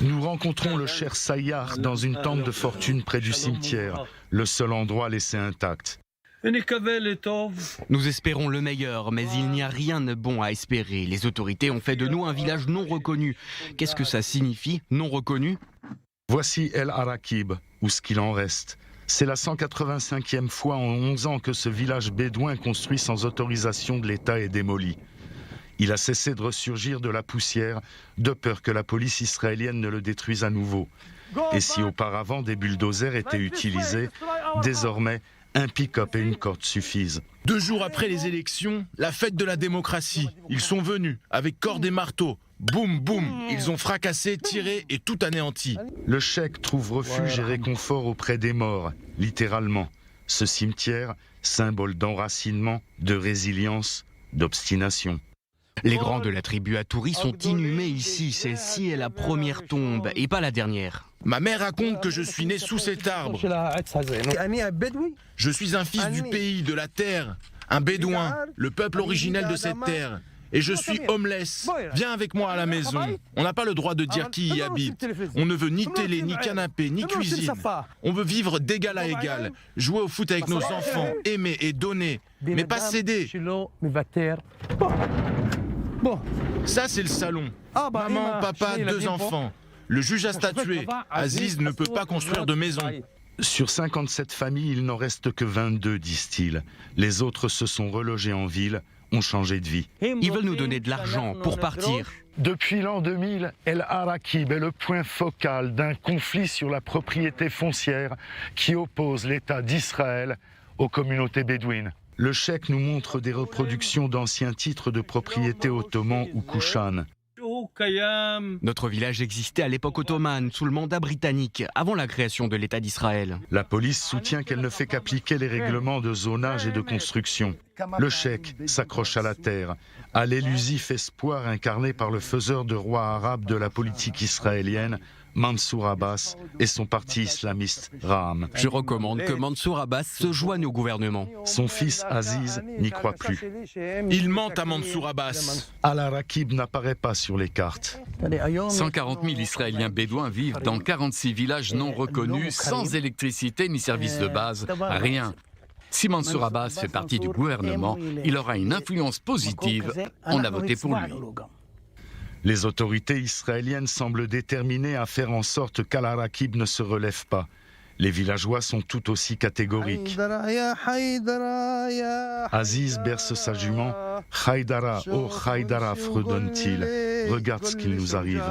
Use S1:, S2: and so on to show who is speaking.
S1: Nous rencontrons le cher Sayyar dans une tente de fortune près du cimetière, le seul endroit laissé intact.
S2: Nous espérons le meilleur, mais il n'y a rien de bon à espérer. Les autorités ont fait de nous un village non reconnu. Qu'est-ce que ça signifie, non reconnu?
S1: Voici El Arakib, ou ce qu'il en reste. C'est la 185e fois en 11 ans que ce village bédouin construit sans autorisation de l'État est démoli. Il a cessé de ressurgir de la poussière, de peur que la police israélienne ne le détruise à nouveau. Et si auparavant des bulldozers étaient utilisés, désormais, un pick-up et une corde suffisent.
S3: 2 jours après les élections, la fête de la démocratie. Ils sont venus avec corde et marteau. Boum, boum, ils ont fracassé, tiré et tout anéanti.
S1: Le cheikh trouve refuge et réconfort auprès des morts, littéralement. Ce cimetière, symbole d'enracinement, de résilience, d'obstination.
S2: Les grands de la tribu Atouri sont inhumés ici. Celle-ci est la première tombe et pas la dernière.
S3: Ma mère raconte que je suis né sous cet arbre. Je suis un fils du pays, de la terre, un bédouin, le peuple originel de cette terre. Et je suis homeless. Viens avec moi à la maison. On n'a pas le droit de dire qui y habite. On ne veut ni télé, ni canapé, ni cuisine. On veut vivre d'égal à égal, jouer au foot avec nos enfants, aimer et donner, mais pas céder. Ça, c'est le salon. Maman, papa, 2 enfants. Le juge a statué. Aziz ne peut pas construire de maison.
S1: Sur 57 familles, il n'en reste que 22, disent-ils. Les autres se sont relogés en ville, ont changé de vie.
S2: Ils veulent nous donner de l'argent pour partir.
S1: Depuis l'an 2000, El Arakib est le point focal d'un conflit sur la propriété foncière qui oppose l'État d'Israël aux communautés bédouines. Le cheikh nous montre des reproductions d'anciens titres de propriété ottomans ou kouchan.
S2: Notre village existait à l'époque ottomane, sous le mandat britannique, avant la création de l'État d'Israël.
S1: La police soutient qu'elle ne fait qu'appliquer les règlements de zonage et de construction. Le cheikh s'accroche à la terre, à l'élusif espoir incarné par le faiseur de roi arabe de la politique israélienne, Mansour Abbas, et son parti islamiste Ra'am.
S2: Je recommande que Mansour Abbas se joigne au gouvernement.
S1: Son fils Aziz n'y croit plus.
S3: Il ment à Mansour Abbas.
S1: El Arakib n'apparaît pas sur les cartes.
S4: 140 000 Israéliens bédouins vivent dans 46 villages non reconnus, sans électricité ni services de base, rien. Si Mansour Abbas fait partie du gouvernement, il aura une influence positive. On a voté pour lui.
S1: Les autorités israéliennes semblent déterminées à faire en sorte qu'El Arakib ne se relève pas. Les villageois sont tout aussi catégoriques. Aziz berce sa jument. Haïdara, oh Haïdara, fredonne-t-il. Regarde ce qu'il nous arrive.